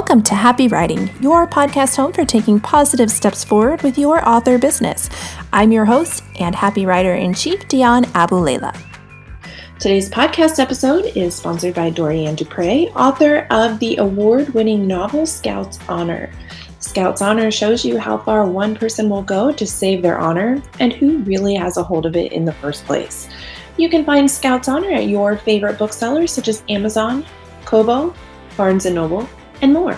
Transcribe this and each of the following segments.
Welcome to Happy Writing, your podcast home for taking positive steps forward with your author business. I'm your host and happy writer-in-chief, Dion Abulela. Today's podcast episode is sponsored by Dorianne Dupre, author of the award-winning novel Scout's Honor. Scout's Honor shows you how far one person will go to save their honor and who really has a hold of it in the first place. You can find Scout's Honor at your favorite booksellers such as Amazon, Kobo, Barnes & Noble, and more.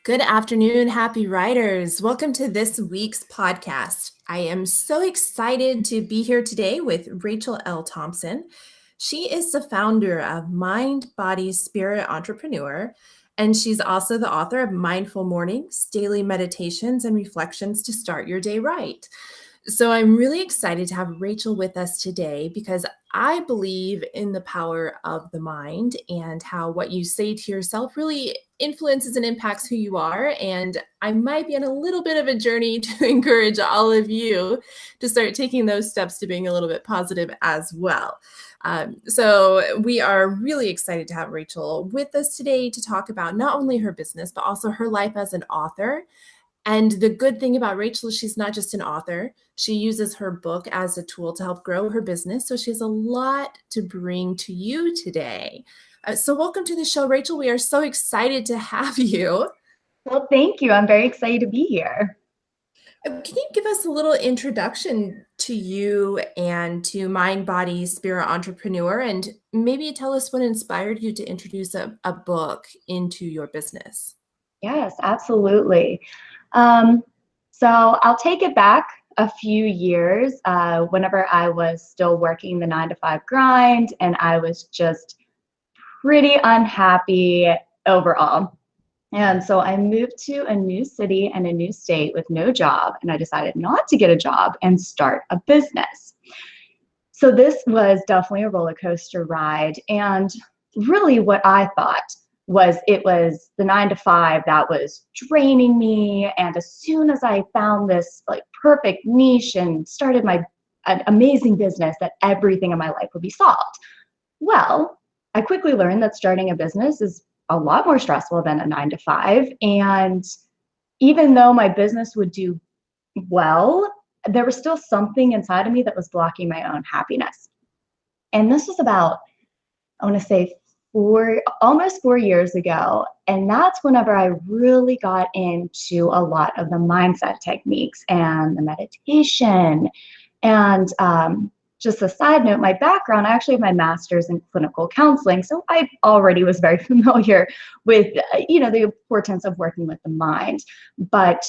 Good afternoon, happy writers. Welcome to this week's podcast. I am so excited to be here today with Rachael L. Thompson. She is the founder of Mind, Body, Spirit Entrepreneur, and she's also the author of Mindful Mornings, Daily Meditations and Reflections to Start Your Day Right. So I'm really excited to have Rachael with us today because I believe in the power of the mind and how what you say to yourself really influences and impacts who you are. And I might be on a little bit of a journey to encourage all of you to start taking those steps to being a little bit positive as well. So we are really excited to have Rachael with us today to talk about not only her business, but also her life as an author. And the good thing about Rachael is she's not just an author. She uses her book as a tool to help grow her business. So she has a lot to bring to you today. So welcome to the show, Rachael. We are so excited to have you. Well, thank you. I'm very excited to be here. Can you give us a little introduction to you and to Mind, Body, Spirit Entrepreneur, and maybe tell us what inspired you to introduce a book into your business? Yes, absolutely. So I'll take it back a few years whenever I was still working the 9-to-5 grind and I was just pretty unhappy overall. And so I moved to a new city and a new state with no job, and I decided not to get a job and start a business. So this was definitely a roller coaster ride. And really what I thought was it was the 9-to-5 that was draining me. And as soon as I found this perfect niche and started an amazing business, that everything in my life would be solved. Well, I quickly learned that starting a business is a lot more stressful than a 9-to-5. And even though my business would do well, there was still something inside of me that was blocking my own happiness. And this was about, I want to say, almost 4 years ago. And that's whenever I really got into a lot of the mindset techniques and the meditation. And just a side note, my background, I actually have my master's in clinical counseling. So I already was very familiar with, the importance of working with the mind. But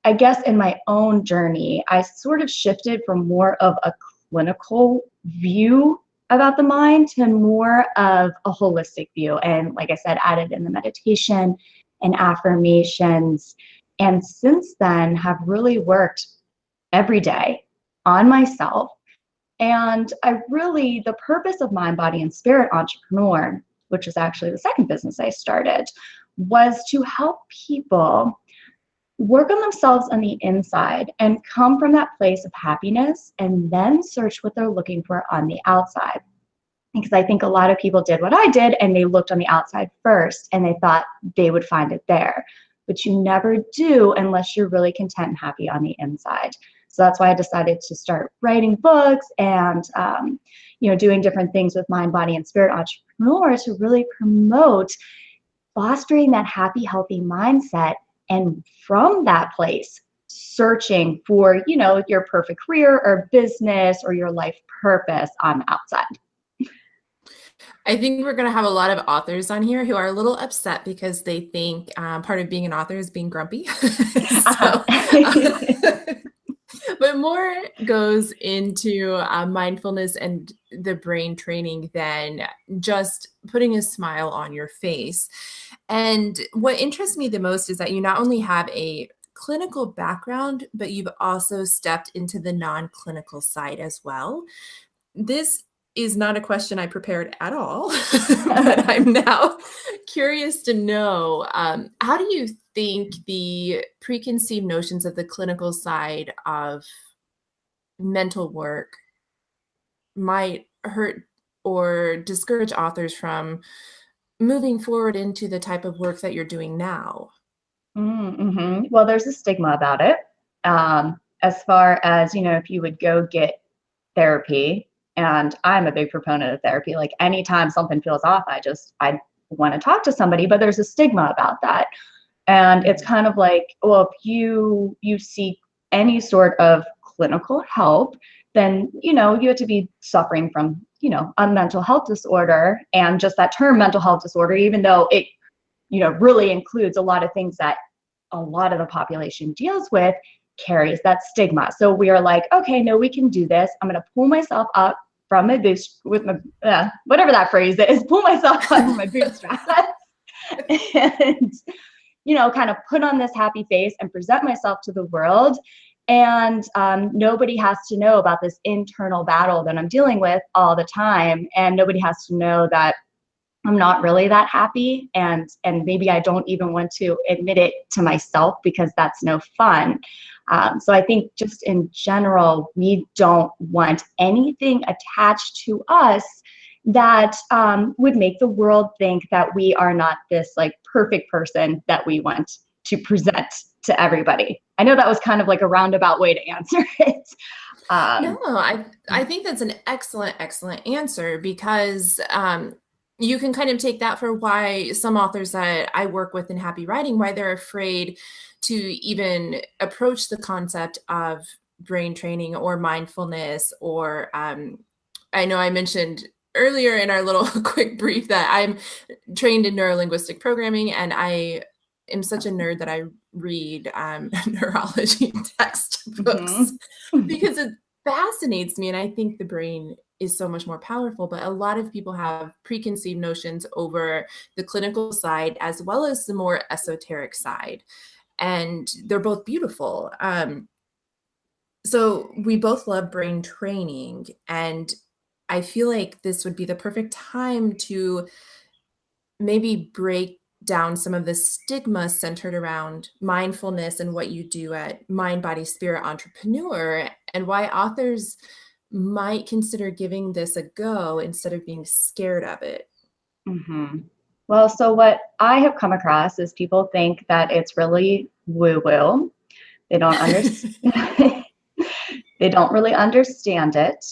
I guess in my own journey, I sort of shifted from more of a clinical view about the mind to more of a holistic view. And like I said, added in the meditation and affirmations. And since then have really worked every day on myself. And the purpose of Mind, Body, and Spirit Entrepreneur, which is actually the second business I started, was to help people work on themselves on the inside and come from that place of happiness and then search what they're looking for on the outside. Because I think a lot of people did what I did and they looked on the outside first and they thought they would find it there. But you never do unless you're really content and happy on the inside. So that's why I decided to start writing books and, doing different things with Mind, Body, and Spirit Entrepreneur to really promote fostering that happy, healthy mindset. And from that place, searching for, your perfect career or business or your life purpose on the outside. I think we're going to have a lot of authors on here who are a little upset because they think part of being an author is being grumpy. But more goes into mindfulness and the brain training than just putting a smile on your face. And what interests me the most is that you not only have a clinical background, but you've also stepped into the non-clinical side as well. This is not a question I prepared at all, but I'm now curious to know, how do you think the preconceived notions of the clinical side of mental work might hurt or discourage authors from moving forward into the type of work that you're doing now? Mm-hmm. Well, there's a stigma about it. As far as, if you would go get therapy, and I'm a big proponent of therapy, like anytime something feels off, I want to talk to somebody, but there's a stigma about that. And it's kind of like, well, if you seek any sort of clinical help, then, you have to be suffering from, a mental health disorder. And just that term mental health disorder, even though it, really includes a lot of things that a lot of the population deals with, carries that stigma. So we are like, okay, no, we can do this. I'm going to pull myself up from my boots with my, whatever that phrase is, pull myself up from my bootstraps and, kind of put on this happy face and present myself to the world. And nobody has to know about this internal battle that I'm dealing with all the time. And nobody has to know that I'm not really that happy. And maybe I don't even want to admit it to myself because that's no fun. So I think just in general, we don't want anything attached to us that would make the world think that we are not this like perfect person that we want to present to everybody. I know that was kind of like a roundabout way to answer it. No, I think that's an excellent answer, because you can kind of take that for why some authors that I work with in Happy Writing, why they're afraid to even approach the concept of brain training or mindfulness. Or I know I mentioned earlier in our little quick brief that I'm trained in neurolinguistic programming, and I am such a nerd that I read neurology textbooks because it fascinates me. And I think the brain is so much more powerful, but a lot of people have preconceived notions over the clinical side as well as the more esoteric side. And they're both beautiful. So we both love brain training, and I feel like this would be the perfect time to maybe break down some of the stigma centered around mindfulness and what you do at Mind, Body, Spirit Entrepreneur, and why authors might consider giving this a go instead of being scared of it. Mm-hmm. Well, so what I have come across is people think that it's really woo-woo. They don't understand. They don't really understand it.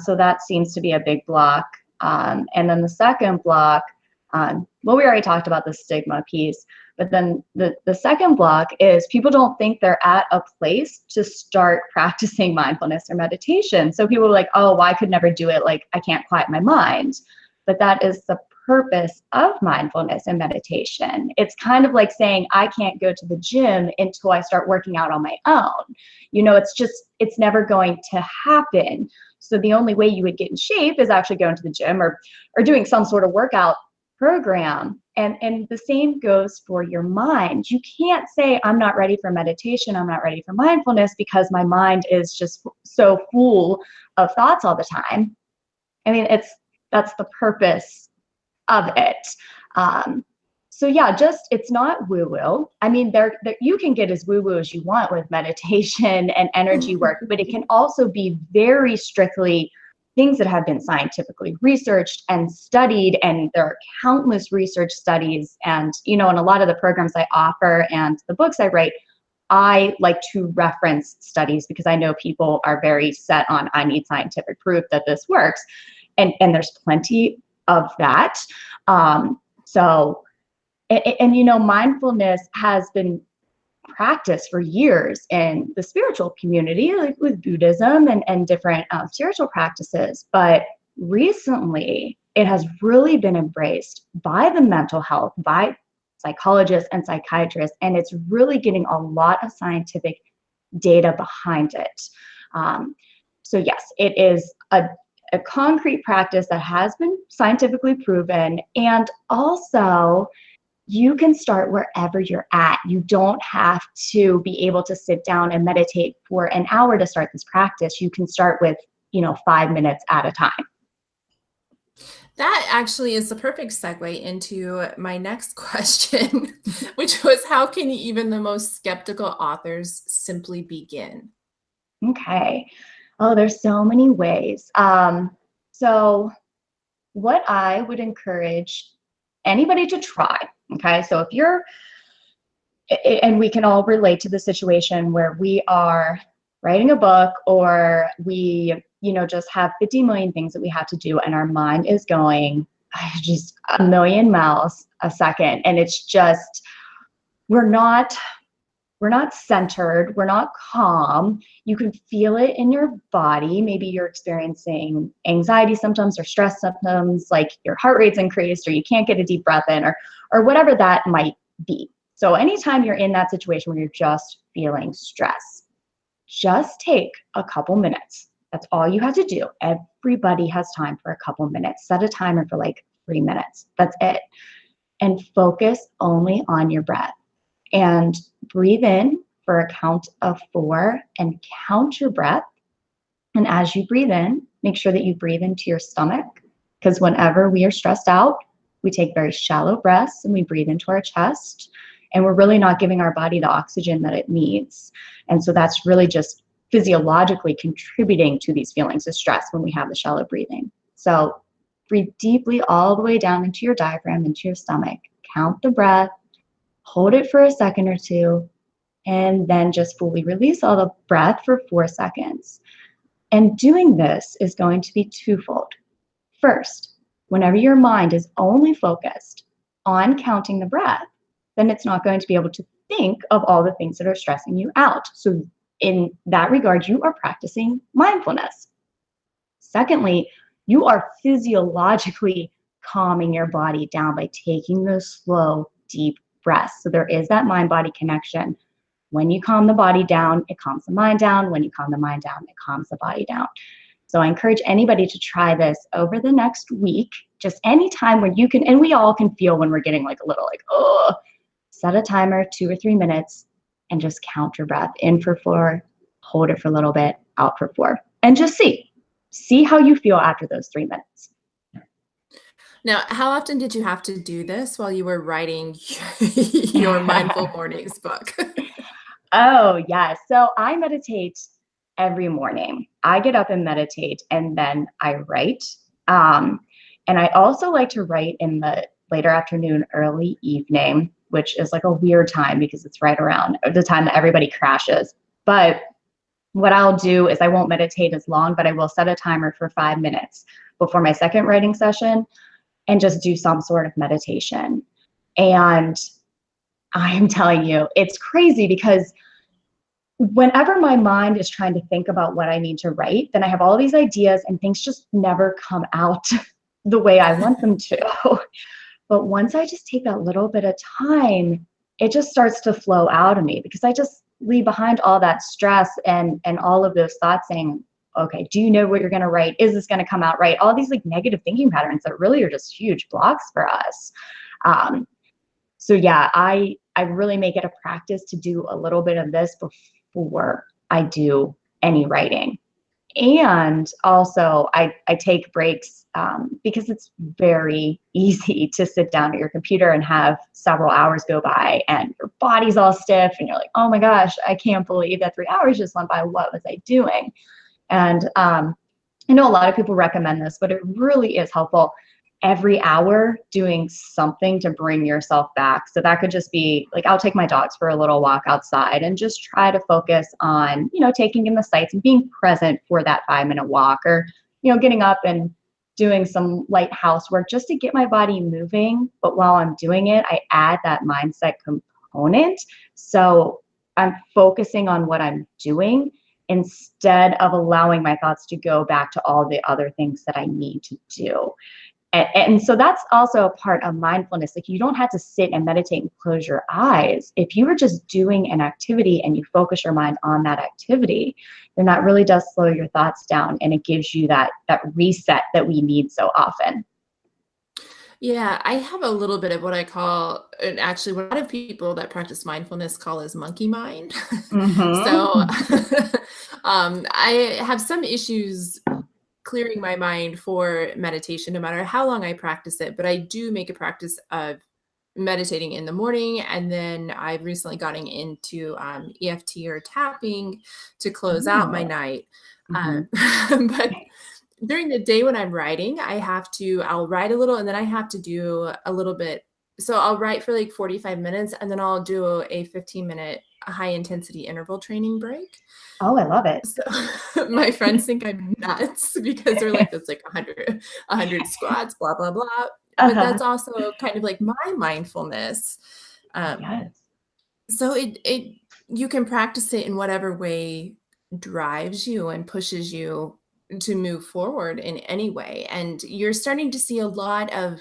So that seems to be a big block. And then the second block, well, we already talked about the stigma piece, but then the second block is people don't think they're at a place to start practicing mindfulness or meditation. So people are like, oh, well, I could never do it. Like, I can't quiet my mind. But that is the purpose of mindfulness and meditation. It's kind of like saying, I can't go to the gym until I start working out on my own. It's never going to happen. So the only way you would get in shape is actually going to the gym or doing some sort of workout program. And the same goes for your mind. You can't say, I'm not ready for meditation, I'm not ready for mindfulness, because my mind is just so full of thoughts all the time. I mean, that's the purpose of it. So yeah, it's not woo-woo. I mean, there you can get as woo-woo as you want with meditation and energy work, but it can also be very strictly things that have been scientifically researched and studied, and there are countless research studies. And in a lot of the programs I offer and the books I write, I like to reference studies because I know people are very set on, I need scientific proof that this works. And there's plenty of that. Mindfulness has been practiced for years in the spiritual community, like with Buddhism and different spiritual practices. But recently, it has really been embraced by the mental health, by psychologists and psychiatrists, and it's really getting a lot of scientific data behind it. So yes, it is a concrete practice that has been scientifically proven, and also you can start wherever you're at. You don't have to be able to sit down and meditate for an hour to start this practice. You can start with 5 minutes at a time. That actually is the perfect segue into my next question, which was, how can even the most skeptical authors simply begin? Okay. Oh, there's so many ways. So what I would encourage anybody to try, okay? So if you're, and we can all relate to the situation where we are writing a book, or we, just have 50 million things that we have to do, and our mind is going just a million miles a second. And it's just, we're not centered, we're not calm. You can feel it in your body. Maybe you're experiencing anxiety symptoms or stress symptoms, like your heart rate's increased, or you can't get a deep breath in, or whatever that might be. So anytime you're in that situation where you're just feeling stress, just take a couple minutes. That's all you have to do. Everybody has time for a couple minutes. Set a timer for like 3 minutes. That's it. And focus only on your breath. And breathe in for a count of 4 and count your breath. And as you breathe in, make sure that you breathe into your stomach, because whenever we are stressed out, we take very shallow breaths and we breathe into our chest, and we're really not giving our body the oxygen that it needs. And so that's really just physiologically contributing to these feelings of stress when we have the shallow breathing. So breathe deeply all the way down into your diaphragm, into your stomach. Count the breath. Hold it for a second or two, and then just fully release all the breath for 4 seconds. And doing this is going to be twofold. First, whenever your mind is only focused on counting the breath, then it's not going to be able to think of all the things that are stressing you out. So in that regard, you are practicing mindfulness. Secondly, you are physiologically calming your body down by taking those slow, deep breaths. So there is that mind-body connection. When you calm the body down, it calms the mind down. When you calm the mind down, it calms the body down. So I encourage anybody to try this over the next week, just any time when you can, and we all can feel when we're getting like a little like, oh, set a timer, 2 or 3 minutes, and just count your breath. In for 4, hold it for a little bit, out for 4, and just see how you feel after those 3 minutes. Now, how often did you have to do this while you were writing your Mindful Mornings book? Oh, yeah. So I meditate every morning. I get up and meditate, and then I write. And I also like to write in the later afternoon, early evening, which is like a weird time because it's right around the time that everybody crashes. But what I'll do is I won't meditate as long, but I will set a timer for 5 minutes before my second writing session and just do some sort of meditation. And I am telling you, it's crazy because whenever my mind is trying to think about what I need to write, then I have all these ideas and things just never come out the way I want them to. But once I just take that little bit of time, it just starts to flow out of me because I just leave behind all that stress and all of those thoughts saying, okay, do you know what you're going to write? Is this going to come out right? All these like negative thinking patterns that really are just huge blocks for us. So yeah, I really make it a practice to do a little bit of this before I do any writing. And also I take breaks because it's very easy to sit down at your computer and have several hours go by and your body's all stiff and you're like, oh my gosh, I can't believe that 3 hours just went by. What was I doing? And I know a lot of people recommend this, but it really is helpful every hour doing something to bring yourself back. So that could just be like, I'll take my dogs for a little walk outside and just try to focus on, taking in the sights and being present for that 5-minute walk, or, getting up and doing some light housework just to get my body moving. But while I'm doing it, I add that mindset component. So I'm focusing on what I'm doing instead of allowing my thoughts to go back to all the other things that I need to do. And so that's also a part of mindfulness. Like, you don't have to sit and meditate and close your eyes. If you are just doing an activity and you focus your mind on that activity, then that really does slow your thoughts down, and it gives you that reset that we need so often. Yeah, I have a little bit of what I call, and actually what a lot of people that practice mindfulness call is monkey mind. So Mm-hmm. I have some issues clearing my mind for meditation, no matter how long I practice it. But I do make a practice of meditating in the morning. And then I've recently gotten into EFT or tapping to close out my night. Mm-hmm. But during the day when I'm writing, I'll write a little and then I have to do a little bit. So I'll write for like 45 minutes and then I'll do a 15-minute high intensity interval training break. Oh, I love it. So my friends think I'm nuts because they're like, that's like 100 squats, blah, blah, blah. But Uh-huh. that's also kind of like my mindfulness. Um, Yes. so you can practice it in whatever way drives you and pushes you to move forward in any way. And you're starting to see a lot of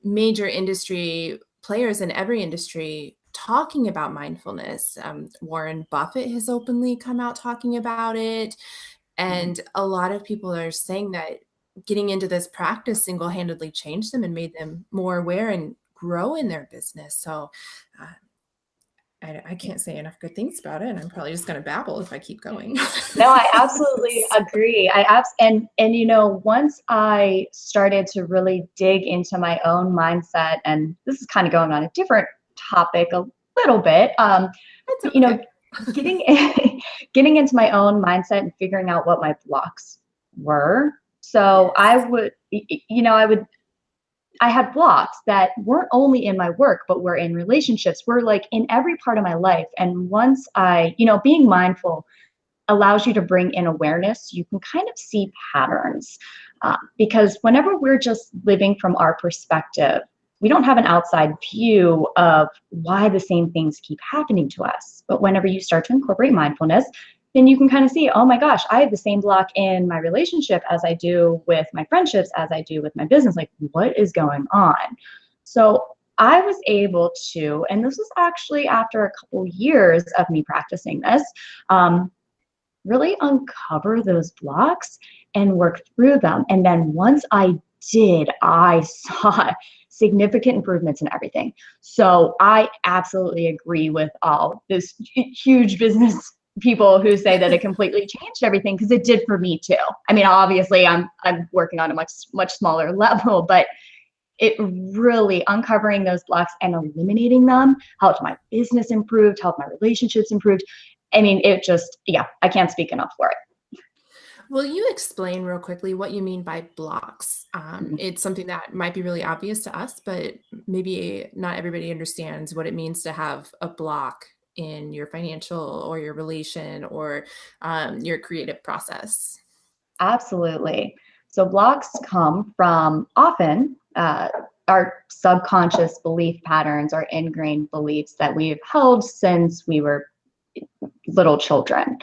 major industry players in every industry talking about mindfulness. Warren Buffett has openly come out talking about it. Mhm. And a lot of people are saying that getting into this practice single-handedly changed them and made them more aware and grow in their business. So uh, I can't say enough good things about it. And I'm probably just going to babble if I keep going. No, I absolutely agree. And once I started to really dig into my own mindset, and this is kind of going on a different topic a little bit, That's but okay. getting getting into my own mindset and figuring out what my blocks were. So I Yes. would, I had blocks that weren't only in my work, but were in relationships, were like in every part of my life. And once being mindful allows you to bring in awareness, you can kind of see patterns. Because whenever we're just living from our perspective, we don't have an outside view of why the same things keep happening to us. But whenever you start to incorporate mindfulness, then you can kind of see, oh my gosh, I have the same block in my relationship as I do with my friendships, as I do with my business. Like, what is going on? So I was able to, and this was actually after a couple years of me practicing this, really uncover those blocks and work through them. And then once I did, I saw significant improvements in everything. So I absolutely agree with all this huge business people who say that it completely changed everything, because it did for me too. I mean, obviously I'm working on a much smaller level, but it really, uncovering those blocks and eliminating them helped my business improve, helped my relationships improve. I mean, it just, yeah, I can't speak enough for it. Will you explain real quickly what you mean by blocks? Mhm. It's something that might be really obvious to us, but maybe not everybody understands what it means to have a block in your financial or your relation or your creative process. Absolutely. So blocks come from often our subconscious belief patterns, our ingrained beliefs that we've held since we were little children.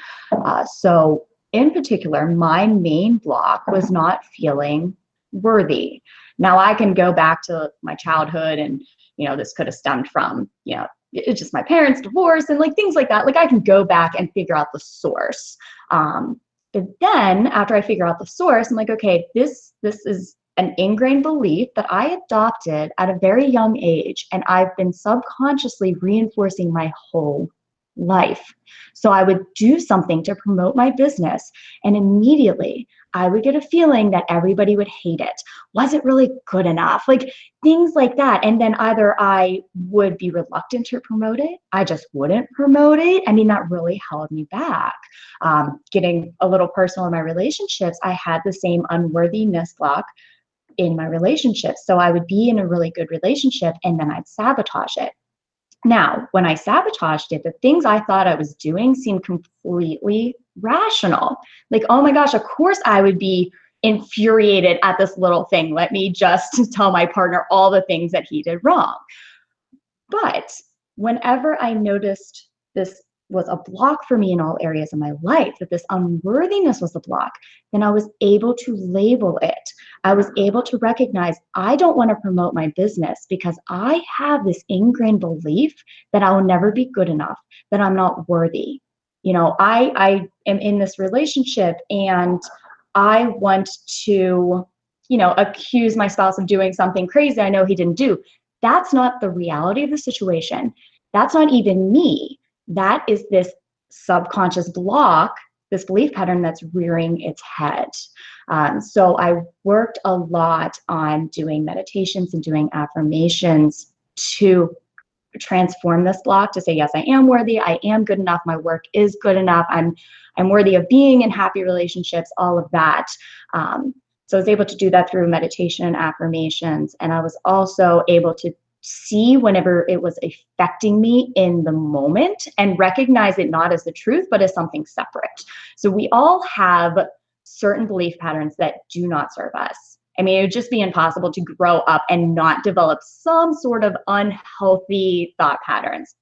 So in particular, my main block was not feeling worthy. Now I can go back to my childhood, and this could have stemmed from it's just my parents' divorce and like things like that. Like, I can go back and figure out the source. But then after I figure out the source, I'm like, okay, this is an ingrained belief that I adopted at a very young age, and I've been subconsciously reinforcing my whole life. So I would do something to promote my business, and immediately I would get a feeling that everybody would hate it. Was it really good enough? Like, things like that. And then either I would be reluctant to promote it, I just wouldn't promote it. I mean, that really held me back. Getting a little personal in my relationships, I had the same unworthiness block in my relationships. So I would be in a really good relationship and then I'd sabotage it. Now, when I sabotaged it, the things I thought I was doing seemed completely rational. Like, oh my gosh, of course I would be infuriated at this little thing. Let me just tell my partner all the things that he did wrong. But whenever I noticed this was a block for me in all areas of my life, that this unworthiness was a block, then I was able to label it. I was able to recognize, I don't want to promote my business because I have this ingrained belief that I will never be good enough, that I'm not worthy. I am in this relationship and I want to, accuse my spouse of doing something crazy I know he didn't do. That's not the reality of the situation. That's not even me. That is this subconscious block, this belief pattern that's rearing its head. So I worked a lot on doing meditations and doing affirmations to transform this block, to say, yes, I am worthy. I am good enough. My work is good enough. I'm worthy of being in happy relationships, all of that. So I was able to do that through meditation and affirmations. And I was also able to see whenever it was affecting me in the moment and recognize it not as the truth, but as something separate. So we all have certain belief patterns that do not serve us. I mean, it would just be impossible to grow up and not develop some sort of unhealthy thought patterns.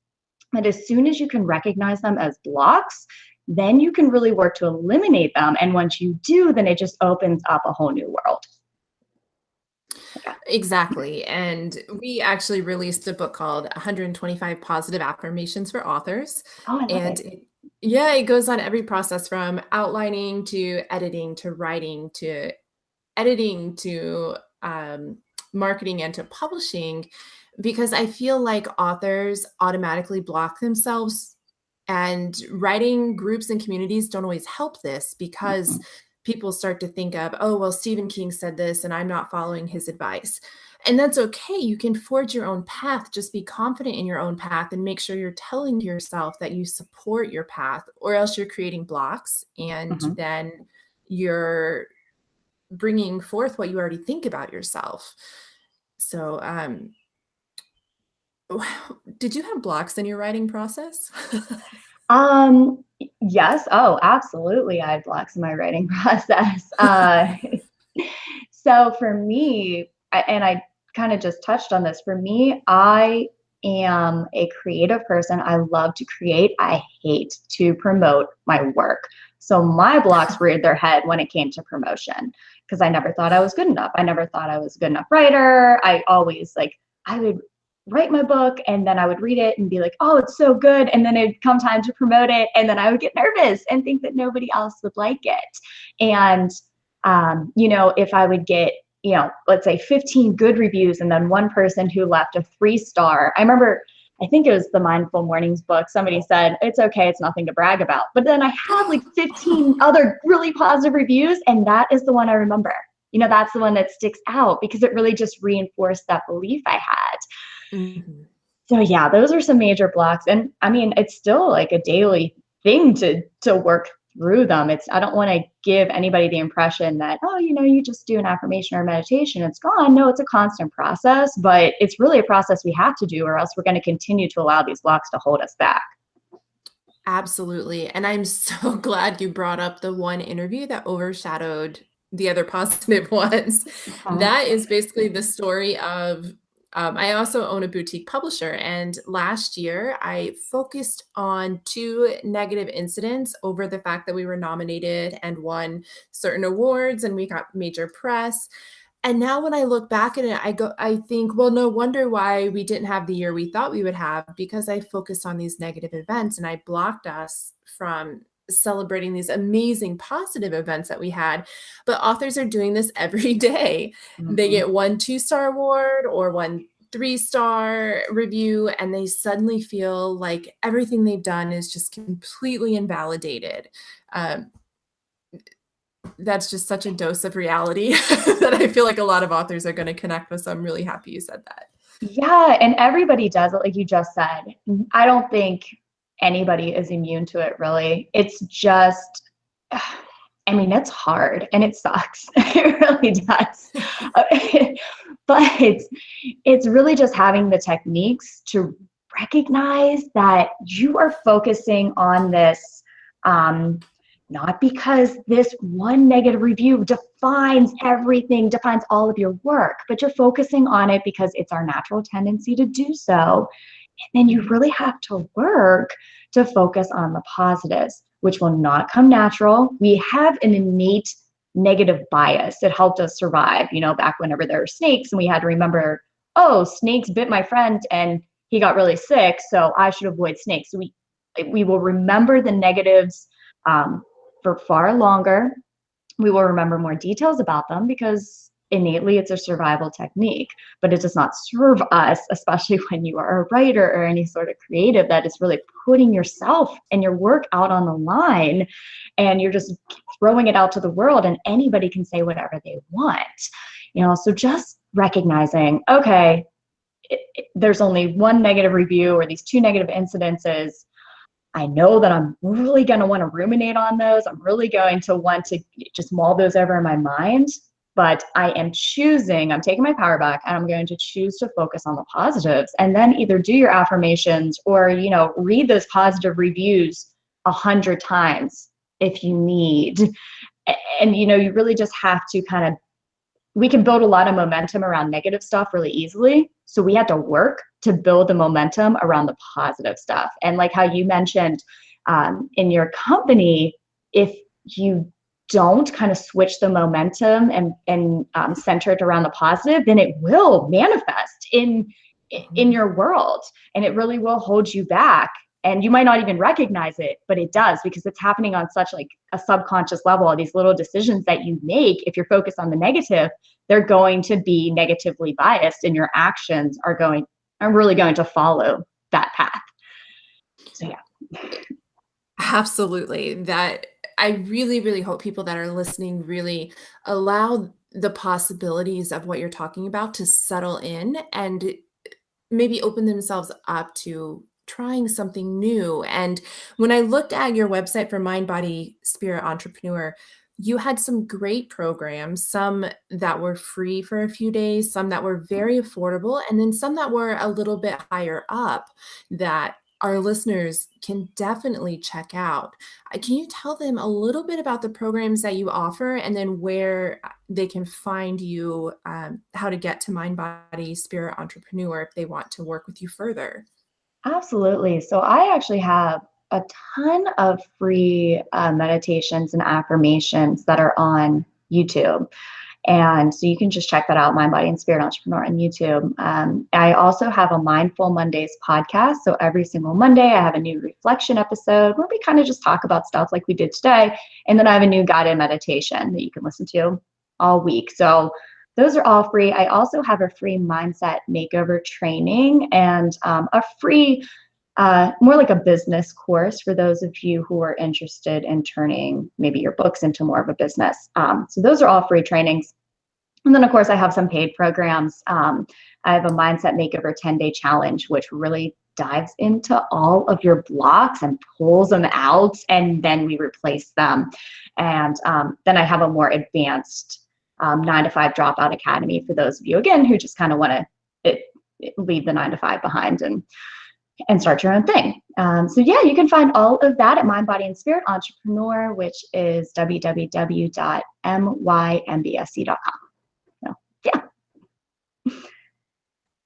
But as soon as you can recognize them as blocks, then you can really work to eliminate them. And once you do, then it just opens up a whole new world. Yeah. Exactly. And we actually released a book called 125 Positive Affirmations for Authors. Oh, I love And it. yeah, it goes on every process from outlining to editing to writing to editing to marketing and to publishing, because I feel like authors automatically block themselves, and writing groups and communities don't always help this because Mhm. people start to think of, oh, well, Stephen King said this and I'm not following his advice. And that's okay. You can forge your own path. Just be confident in your own path and make sure you're telling yourself that you support your path, or else you're creating blocks and Mhm. then you're bringing forth what you already think about yourself. So, did you have blocks in your writing process? Yes. Oh, absolutely. I had blocks in my writing process. So for me, and I kind of just touched on this, for me, I am a creative person. I love to create. I hate to promote my work. So my blocks reared their head when it came to promotion because I never thought I was good enough. I never thought I was a good enough writer. I always I would write my book and then I would read it and be like, oh, it's so good. And then it'd come time to promote it. And then I would get nervous and think that nobody else would like it. And, if I would get, let's say 15 good reviews and then one person who left a 3-star, I remember, I think it was the Mindful Mornings book. Somebody said, it's okay, it's nothing to brag about. But then I had like 15 other really positive reviews. And that is the one I remember. That's the one that sticks out because it really just reinforced that belief I had. Mhm. So yeah, those are some major blocks. And I mean, it's still like a daily thing to work through them. I don't want to give anybody the impression that, oh, you just do an affirmation or meditation, it's gone. No, it's a constant process, but it's really a process we have to do, or else we're going to continue to allow these blocks to hold us back. Absolutely. And I'm so glad you brought up the one interview that overshadowed the other positive ones. Mhm. That is basically the story of, I also own a boutique publisher. And last year, I focused on 2 negative incidents over the fact that we were nominated and won certain awards and we got major press. And now when I look back at it, I think, well, no wonder why we didn't have the year we thought we would have, because I focused on these negative events and I blocked us from celebrating these amazing positive events that we had. But authors are doing this every day. They Mhm. get one 2-star award or one 3-star review, and they suddenly feel like everything they've done is just completely invalidated. Um, that's just such a dose of reality that I feel like a lot of authors are going to connect with. So I'm really happy you said that. Yeah, and everybody does it, like you just said. I don't think anybody is immune to it, really. It's just, I mean, it's hard and it sucks. It really does. But it's really just having the techniques to recognize that you are focusing on this, not because this one negative review defines everything, defines all of your work, but you're focusing on it because it's our natural tendency to do so. And then you Mhm. really have to work to focus on the positives, which will not come natural. We have an innate negative bias. It helped us survive, back whenever there were snakes and we had to remember, oh, snakes bit my friend and he got really sick, so I should avoid snakes. So we will remember the negatives um, for far longer. We will remember more details about them because innately it's a survival technique, but it does not serve us, especially when you are a writer or any sort of creative that is really putting yourself and your work out on the line and you're just throwing it out to the world and anybody can say whatever they want. So just recognizing, okay, there's only one negative review or these 2 negative incidences. I know that I'm really going to want to ruminate on those. I'm really going to want to just mull those over in my mind. but I'm taking my power back and I'm going to choose to focus on the positives, and then either do your affirmations or, read those positive reviews 100 times if you need. And, you really just have to we can build a lot of momentum around negative stuff really easily. So we had to work to build the momentum around the positive stuff. And like how you mentioned in your company, if you don't kind of switch the momentum and center it around the positive, then it will manifest in your world, and it really will hold you back. And you might not even recognize it, but it does, because it's happening on such like a subconscious level. All these little decisions that you make, if you're focused on the negative, they're going to be negatively biased, and your actions are really going to follow that path. So yeah. Absolutely. That I really, really hope people that are listening really allow the possibilities of what you're talking about to settle in and maybe open themselves up to trying something new. And when I looked at your website for Mind, Body, Spirit Entrepreneur, you had some great programs, some that were free for a few days, some that were very affordable, and then some that were a little bit higher up that our listeners can definitely check out. Can you tell them a little bit about the programs that you offer, and then where they can find you, how to get to Mind, Body, Spirit Entrepreneur if they want to work with you further? Absolutely. So I actually have a ton of free meditations and affirmations that are on YouTube. And so you can just check that out, Mind, Body, and Spirit Entrepreneur on YouTube. I also have a Mindful Mondays podcast. So every single Monday, I have a new reflection episode where we kind of just talk about stuff like we did today. And then I have a new guided meditation that you can listen to all week. So those are all free. I also have a free mindset makeover training and a free, more like a business course for those of you who are interested in turning maybe your books into more of a business. So those are all free trainings. And then, of course, I have some paid programs. I have a Mindset Makeover 10-day challenge, which really dives into all of your blocks and pulls them out, and then we replace them. And then I have a more advanced 9-to-5 Dropout Academy for those of you, again, who just kind of want to leave the 9-to-5 behind and start your own thing. So yeah, you can find all of that at Mind, Body, and Spirit Entrepreneur, which is www.mymbsc.com. So yeah.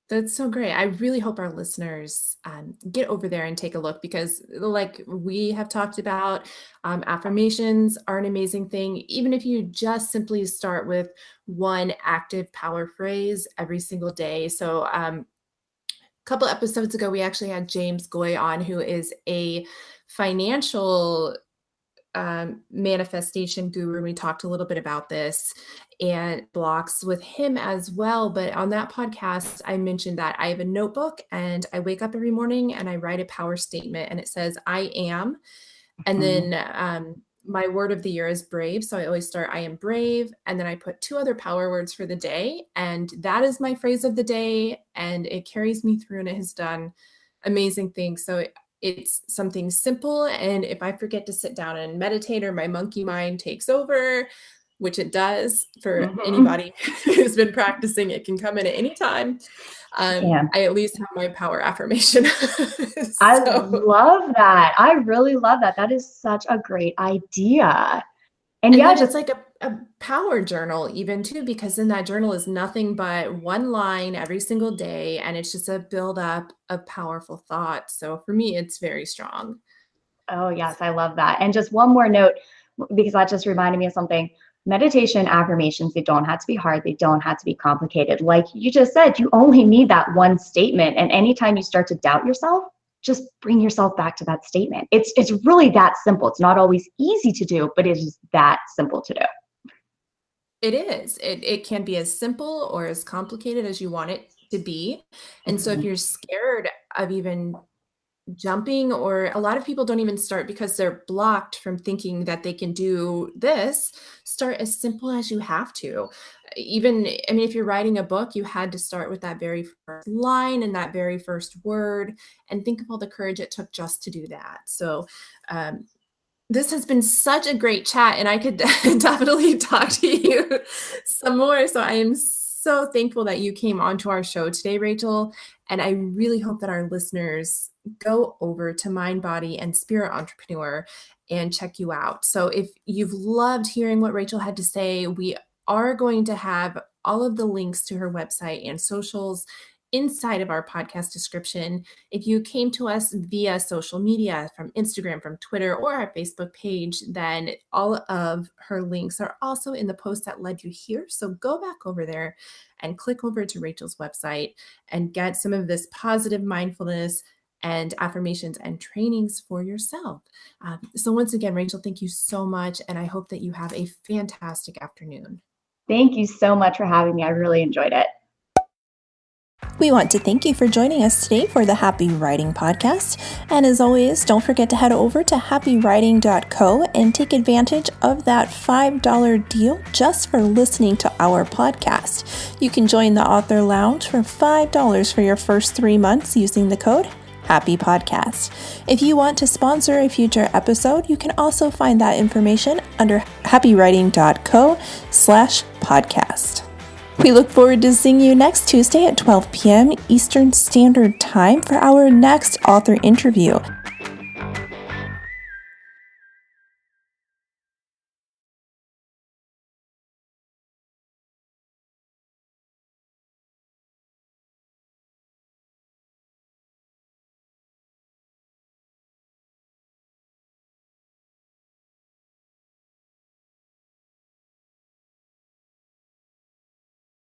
That's so great. I really hope our listeners get over there and take a look, because like we have talked about, affirmations are an amazing thing. Even if you just simply start with one active power phrase every single day. So a couple episodes ago, we actually had James Goy on, who is a financial manifestation guru. We talked a little bit about this and blocks with him as well. But on that podcast, I mentioned that I have a notebook and I wake up every morning and I write a power statement, and it says, I am. And then my word of the year is brave. So I always start, I am brave. And then I put 2 other power words for the day. And that is my phrase of the day. And it carries me through, and it has done amazing things. So it's something simple. And if I forget to sit down and meditate, or my monkey mind takes over, which it does for anybody who's been practicing, it can come in at any time. I at least have my power affirmation. I love that. I really love that. That is such a great idea. And yeah, just like a power journal even too, because in that journal is nothing but one line every single day. And it's just a buildup of powerful thoughts. So for me, it's very strong. Oh yes, I love that. And just one more note, because that just reminded me of something. Meditation affirmations, they don't have to be hard. They don't have to be complicated. Like you just said, you only need that one statement. And anytime you start to doubt yourself, just bring yourself back to that statement. It's really that simple. It's not always easy to do, but it is that simple to do. It is. It can be as simple or as complicated as you want it to be. And so if you're scared of even jumping, or a lot of people don't even start because they're blocked from thinking that they can do this, start as simple as you have to. Even, I mean, if you're writing a book, you had to start with that very first line and that very first word, and think of all the courage it took just to do that. So This has been such a great chat, and I could definitely talk to you some more. So I am so thankful that you came onto our show today, Rachael. And I really hope that our listeners go over to Mind, Body, and Spirit Entrepreneur and check you out. So if you've loved hearing what Rachael had to say, we are going to have all of the links to her website and socials inside of our podcast description. If you came to us via social media, from Instagram, from Twitter, or our Facebook page, then all of her links are also in the post that led you here. So go back over there and click over to Rachael's website and get some of this positive mindfulness and affirmations and trainings for yourself. So once again, Rachael, thank you so much. And I hope that you have a fantastic afternoon. Thank you so much for having me. I really enjoyed it. We want to thank you for joining us today for the Happy Writing Podcast. And as always, don't forget to head over to happywriting.co and take advantage of that $5 deal just for listening to our podcast. You can join the Author Lounge for $5 for your first 3 months using the code Happy Podcast. If you want to sponsor a future episode, you can also find that information under happywriting.co/podcast. We look forward to seeing you next Tuesday at 12 p.m. Eastern Standard Time for our next author interview.